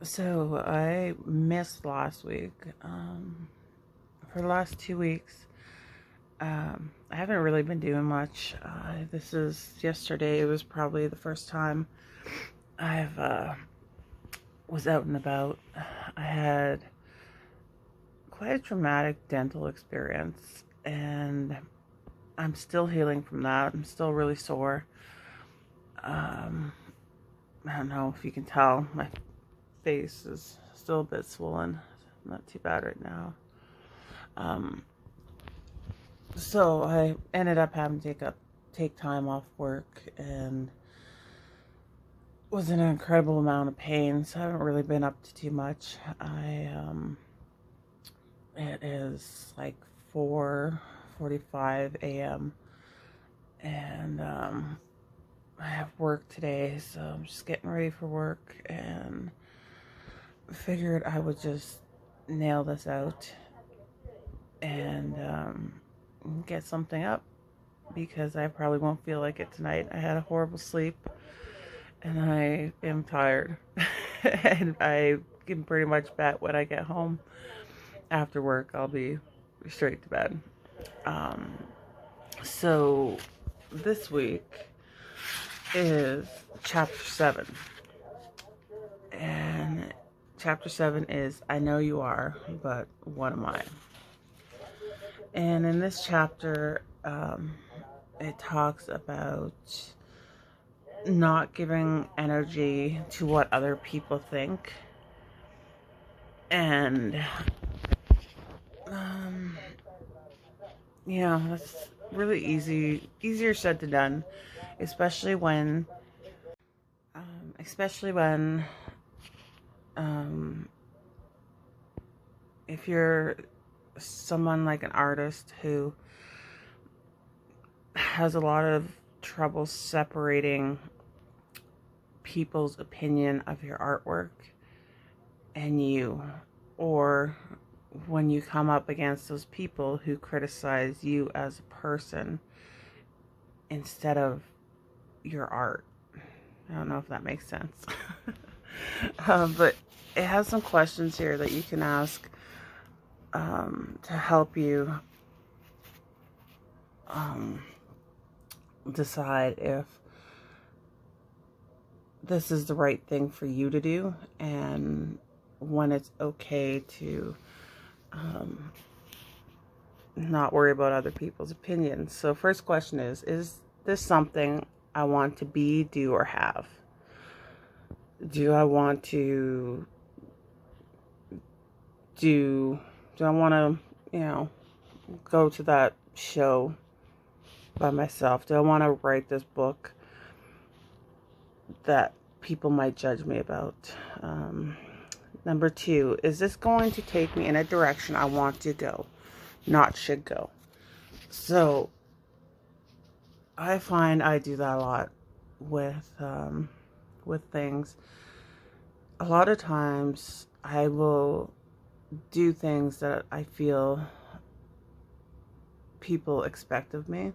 So I missed last week. For the last 2 weeks, I haven't really been doing much. This is yesterday. It was probably the first time I've was out and about. I had quite a traumatic dental experience, and I'm still healing from that. I'm still really sore. Um, I don't know if you can tell. My face is still a bit swollen. Not too bad right now. Um, so I ended up having to take time off work and was in an incredible amount of pain. So I haven't really been up to too much. It is like 4:45 a.m. and I have work today, so I'm just getting ready for work and figured I would just nail this out and get something up because I probably won't feel like it tonight. I had a horrible sleep and I am tired. And I can pretty much bet when I get home after work, I'll be straight to bed. Um, so this week is chapter 7. And chapter 7 is I Know You Are, but what am I? And in this chapter, it talks about not giving energy to what other people think. And, that's really easier said than done, especially when, especially when, um, if you're someone like an artist who has a lot of trouble separating people's opinion of your artwork and you, or when you come up against those people who criticize you as a person instead of your art. I don't know if that makes sense. But it has some questions here that you can ask to help you decide if this is the right thing for you to do and when it's okay to not worry about other people's opinions. So first question is this something I want to be, do, or have? Do I want to do I want to, go to that show by myself? Do I want to write this book that people might judge me about? Number 2, is this going to take me in a direction I want to go, not should go? So I find I do that a lot with things. A lot of times I will do things that I feel people expect of me,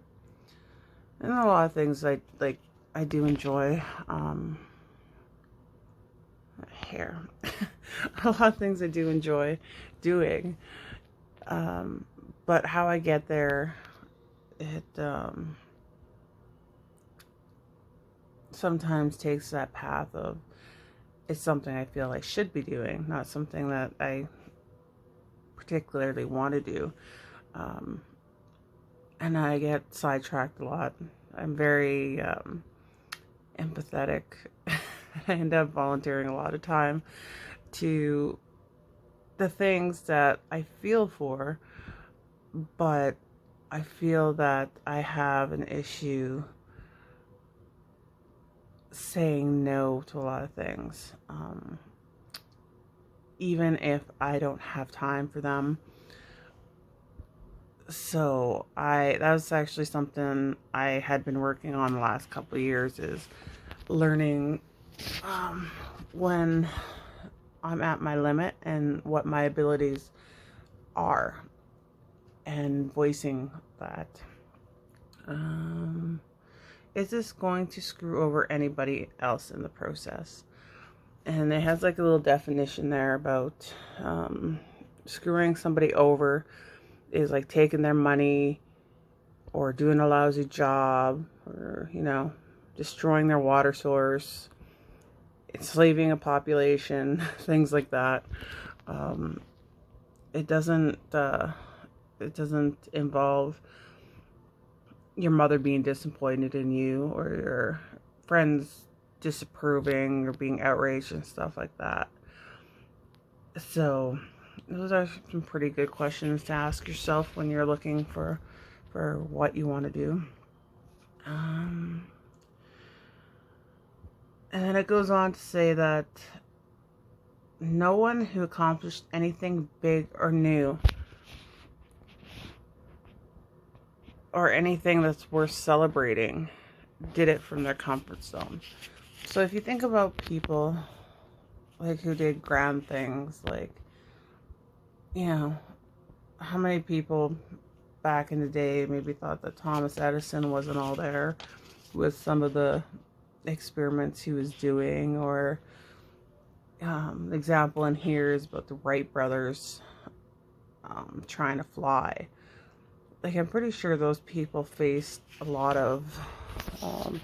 and a lot of things I do enjoy. Hair. A lot of things I do enjoy doing. But how I get there, it sometimes takes that path of it's something I feel I should be doing, not something that I particularly want to do. And I get sidetracked a lot. I'm very empathetic. I end up volunteering a lot of time to the things that I feel for, but I feel that I have an issue saying no to a lot of things, even if I don't have time for them. So that was actually something I had been working on the last couple of years, is learning when I'm at my limit and what my abilities are, and voicing that. Is this going to screw over anybody else in the process? And it has like a little definition there about screwing somebody over is like taking their money or doing a lousy job or, destroying their water source, enslaving a population, things like that. Um, it doesn't involve your mother being disappointed in you or your friends disapproving or being outraged and stuff like that. So those are some pretty good questions to ask yourself when you're looking for what you want to do. And then it goes on to say that no one who accomplished anything big or new or anything that's worth celebrating did it from their comfort zone. So if you think about people like who did grand things, like, how many people back in the day maybe thought that Thomas Edison wasn't all there with some of the experiments he was doing, or example in here is about the Wright brothers trying to fly. Like, I'm pretty sure those people faced a lot of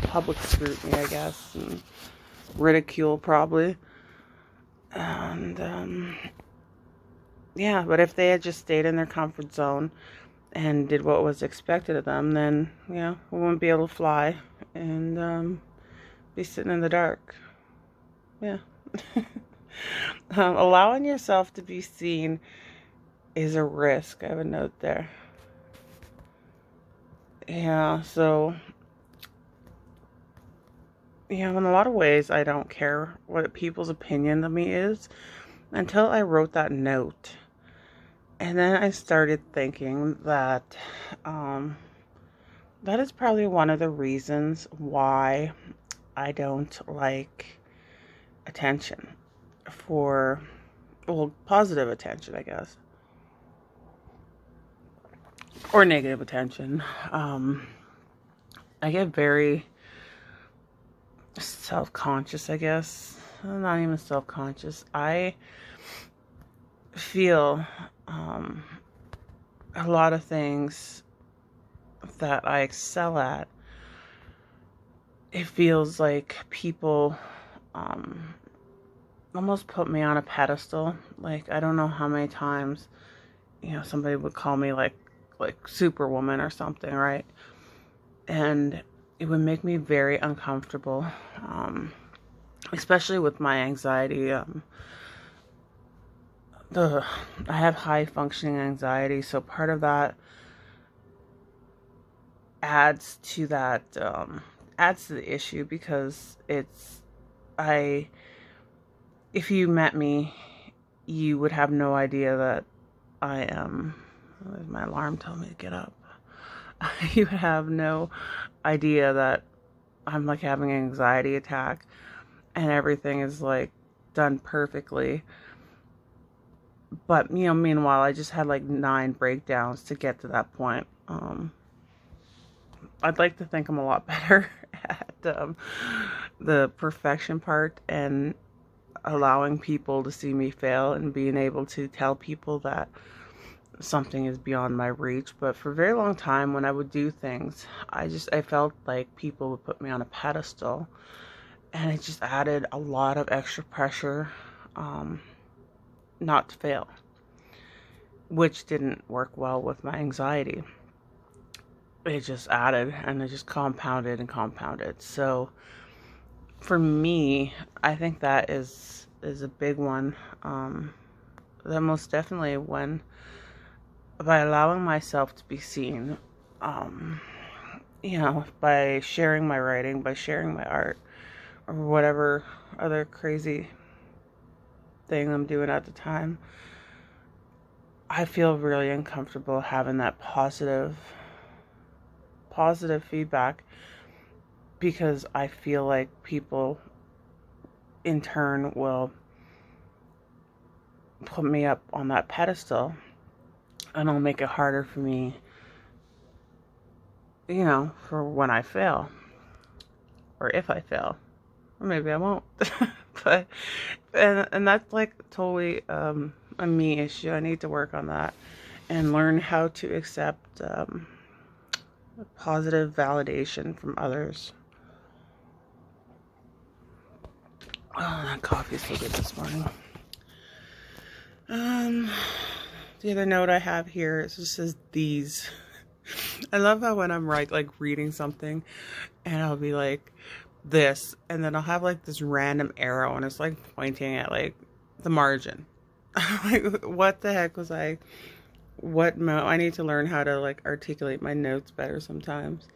public scrutiny, I guess, and ridicule probably. And yeah, but if they had just stayed in their comfort zone and did what was expected of them, then we wouldn't be able to fly and be sitting in the dark. Yeah. Allowing yourself to be seen is a risk. I have a note there. Yeah, so in a lot of ways I don't care what people's opinion of me is until I wrote that note. And then I started thinking that that is probably one of the reasons why I don't like attention positive attention, I guess. Or negative attention. I get very self-conscious, I guess. I'm not even self-conscious. I feel a lot of things that I excel at. It feels like people almost put me on a pedestal. Like, I don't know how many times, somebody would call me like Superwoman or something, right? And it would make me very uncomfortable, especially with my anxiety. I have high functioning anxiety, so part of that adds to the issue, because if you met me, you would have no idea that I am. My alarm told me to get up. You have no idea that I'm like having an anxiety attack and everything is like done perfectly. But, meanwhile, I just had like 9 breakdowns to get to that point. I'd like to think I'm a lot better at the perfection part and allowing people to see me fail and being able to tell people that something is beyond my reach. But for a very long time, when I would do things, I felt like people would put me on a pedestal, and it just added a lot of extra pressure not to fail, which didn't work well with my anxiety. It just added, and it just compounded and compounded. So for me, I think that is a big one. That most definitely, by allowing myself to be seen, by sharing my writing, by sharing my art, or whatever other crazy thing I'm doing at the time, I feel really uncomfortable having that positive feedback, because I feel like people in turn will put me up on that pedestal, and it'll make it harder for me, for when I fail, or if I fail, or maybe I won't. But and that's like totally a me issue. I need to work on that and learn how to accept positive validation from others. Oh, that coffee's so good this morning. The other note I have here, it just says these. I love how when I'm like reading something and I'll be like this, and then I'll have like this random arrow and it's like pointing at like the margin. Like, what the heck was I? I need to learn how to like articulate my notes better sometimes.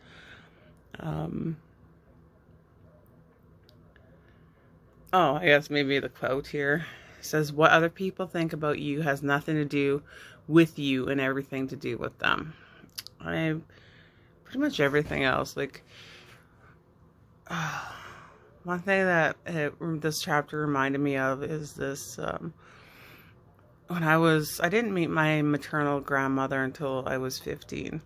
Oh, I guess maybe the quote here says, "What other people think about you has nothing to do with you and everything to do with them." Pretty much everything else. Like, one thing that this chapter reminded me of is this. When I didn't meet my maternal grandmother until I was 15.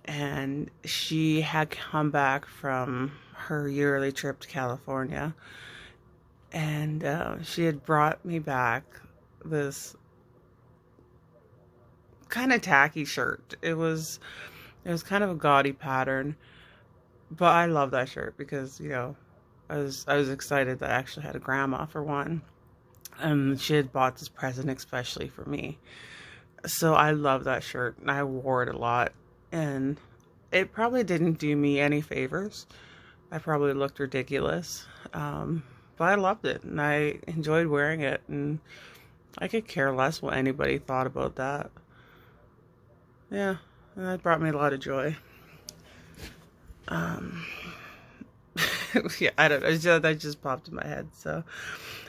And she had come back from her yearly trip to California. And she had brought me back this kind of tacky shirt. It was kind of a gaudy pattern. But I love that shirt because, I was excited that I actually had a grandma for one. And she had bought this present especially for me. So I love that shirt and I wore it a lot. And it probably didn't do me any favors. I probably looked ridiculous. But I loved it and I enjoyed wearing it. And I could care less what anybody thought about that. Yeah, and that brought me a lot of joy. Yeah, I don't know. That just popped in my head. So,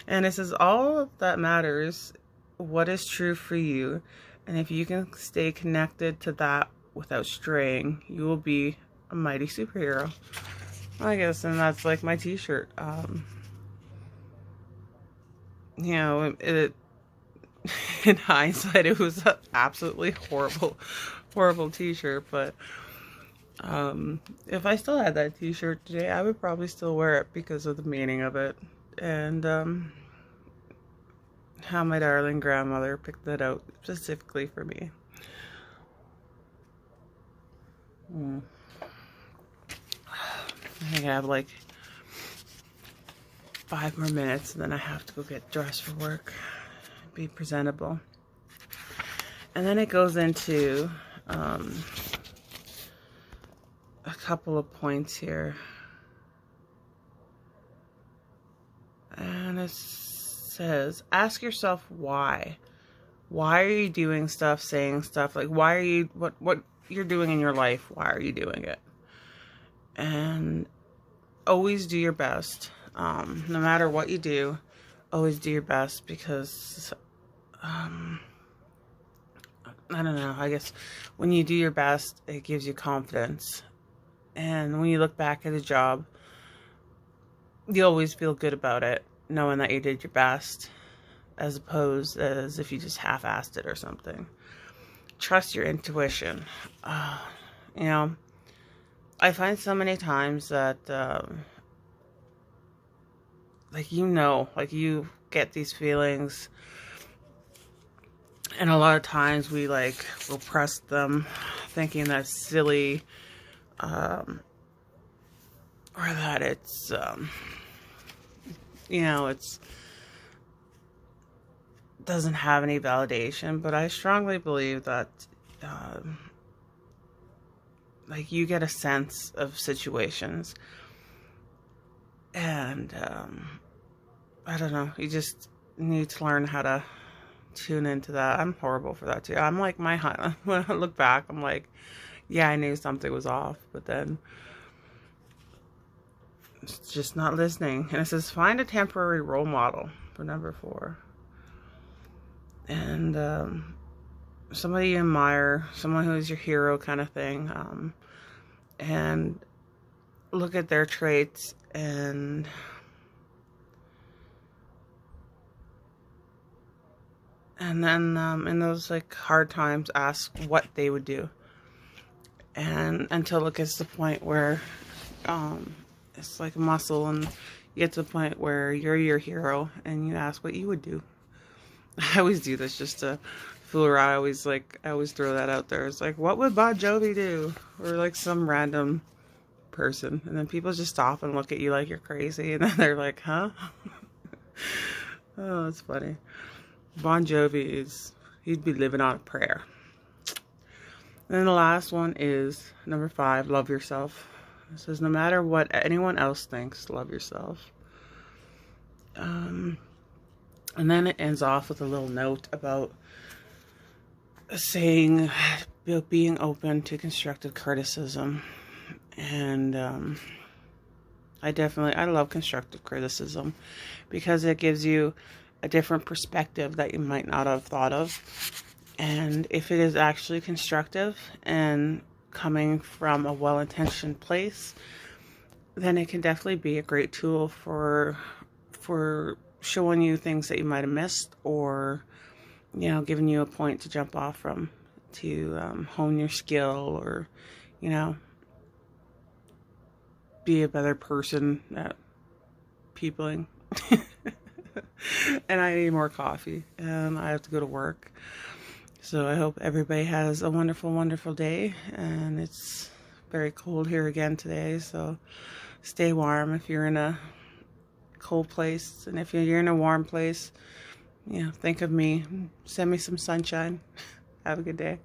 and it says, all that matters, what is true for you. And if you can stay connected to that without straying, you will be a mighty superhero. I guess, and that's like my t-shirt. It in hindsight, it was an absolutely horrible t-shirt, but if I still had that t-shirt today, I would probably still wear it because of the meaning of it. And how my darling grandmother picked that out specifically for me. I think I have like 5 more minutes and then I have to go get dressed for work, be presentable. And then it goes into a couple of points here. And it says, ask yourself why. Why are you doing stuff, saying stuff? Like, why are you, what you're doing in your life, why are you doing it? And always do your best. No matter what you do, always do your best because, I don't know, I guess when you do your best, it gives you confidence. And when you look back at a job, you always feel good about it, knowing that you did your best, as opposed as if you just half-assed it or something. Trust your intuition. I find so many times that, you get these feelings, and a lot of times we, repress them, thinking that's silly, or that it's, it's doesn't have any validation. But I strongly believe that, you get a sense of situations, and I don't know, you just need to learn how to tune into that. I'm horrible for that too. I'm like when I look back, I'm like, yeah, I knew something was off, but then it's just not listening. And it says, find a temporary role model for number 4. And somebody you admire, someone who is your hero kind of thing, and look at their traits, and then in those hard times, ask what they would do, and until it gets to the point where it's like a muscle and get to the point where you're your hero and you ask what you would do. I always do this just to fool around. I always throw that out there. It's like, what would Bon Jovi do? Or like some random person. And then people just stop and look at you like you're crazy. And then they're like, huh? Oh, it's funny. Bon Jovi he'd be living on a prayer. And then the last one is number 5, love yourself. It says, no matter what anyone else thinks, love yourself. And then it ends off with a little note about saying, being open to constructive criticism. And I love constructive criticism because it gives you a different perspective that you might not have thought of. And if it is actually constructive and coming from a well-intentioned place, then it can definitely be a great tool for showing you things that you might have missed, or giving you a point to jump off from, to hone your skill, or be a better person at peopling. And I need more coffee and I have to go to work. So I hope everybody has a wonderful, wonderful day. And it's very cold here again today. So stay warm if you're in a cold place. And if you're in a warm place, think of me. Send me some sunshine. Have a good day.